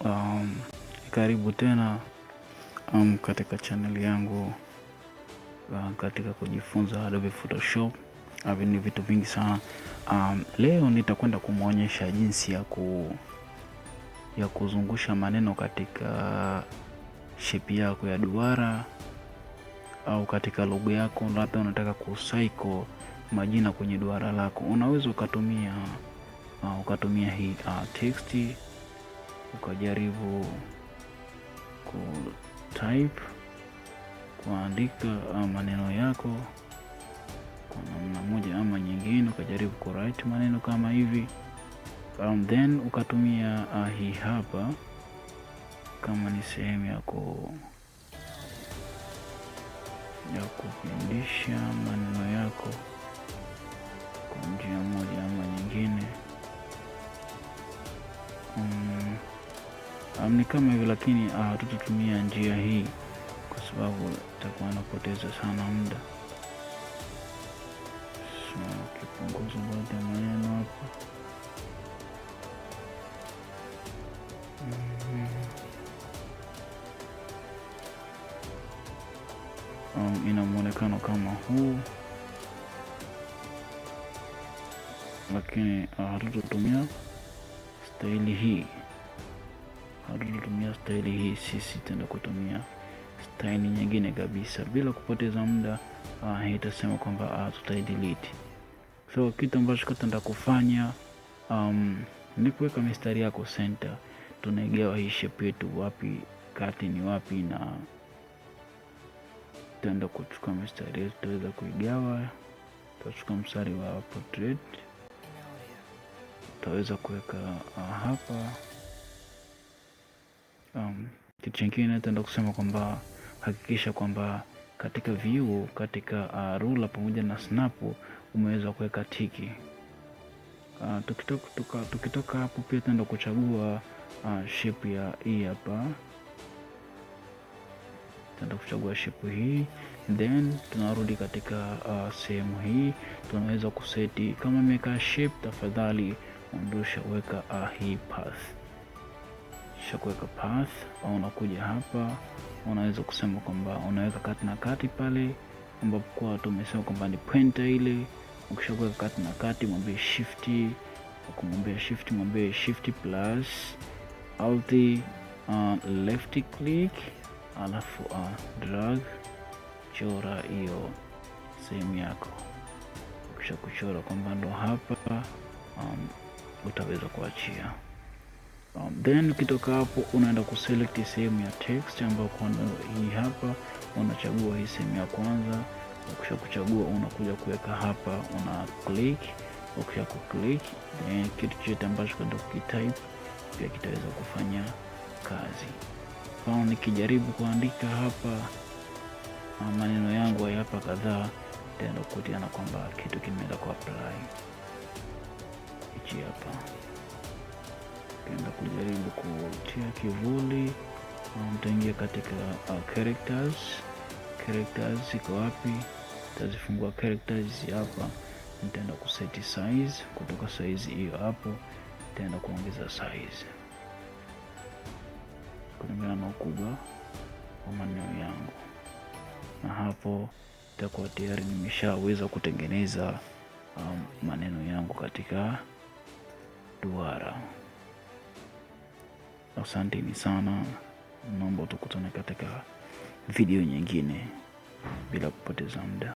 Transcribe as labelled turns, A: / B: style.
A: Um, Karibu tena katika channel yangu katika kujifunza Adobe Photoshop. Ni vitu vingi sana. Leo nitakwenda kumuonyesha jinsi ya kuzungusha maneno katika shape yako ya duara au katika logo yako. Labda unataka kucycle majina kwenye duara lako. Unaweza ukatumia hii text, ukajaribu kutype, kuandika maneno yako kwa namna moja ama nyingine, ukajaribu kuwrite maneno kama hivi. Then ukatumia hii hapa kama ni sehemu ya kupindisha maneno yako kwa njia moja ama nyingine. Ni kama hivi, lakini tutatumia njia hii kwa sababu itakuwa napoteza sana muda. So kipunguza baadhi ya maneno hapa. Ina muonekano kama huu, lakini hatutatumia staili hii. Sisi tenda kutumia staili nyingine kabisa bila kupoteza muda. Itasema kwamba tutaidelete. So kitu ambacho tutaenda kufanya ni kuweka mistari yako center. Tunaigawa hii shape yetu wapi, kati ni wapi, na tutaenda kuchukua mistari yetu, tutaweza kuigawa. Tutachukua mstari wa portrait, tutaweza kuweka hapa. Kitu kingine nitaenda kusema kwamba hakikisha kwamba katika view, katika ruler pamoja na snap umeweza kuweka tiki. Tukitoka hapo pia tutaenda kuchagua shape ya hii hapa. Tutaenda kuchagua shape hii, then tunarudi katika sehemu hii. Tunaweza kuseti kama imeweka shape, tafadhali ondosha, weka hii path. Kuweka path, au unakuja hapa, unaweza kusema kwamba unaweka kati na kati pale ambapo kwa tumesema kwamba ni pointer ile. Ukishakuweka kati na kati, mwambie shift, mwambie shift plus alt left click, alafu drag, chora hiyo sehemu yako. Ukishakuchora kwamba ndo hapa, utaweza kuachia. Then ukitoka hapo unaenda kuselect sehemu ya text ambayo hii hapa. Unachagua hii sehemu ya kwanza. Ukishakuchagua unakuja kuweka hapa, una click. Ukishakuclick, then kitu chochote ambacho kwenda kukitype pia kitaweza kufanya kazi. Kwa nikijaribu kuandika hapa maneno yangu hapa kadhaa, tutaenda kukutiana kwamba kitu kimeenda ku apply. Hichi hapa tutaenda kujaribu kutia kivuli. Mtaingia katika characters iko wapi? Tazifungua characters hapa. Nitaenda kuseti size. Kutoka size hiyo hapo nitaenda kuongeza size kulingana na ukubwa wa maneno yangu, na hapo itakuwa tayari nimeshaweza kutengeneza maneno yangu katika duara. Asanteni sana. Naomba tukutane katika video nyingine bila kupoteza muda.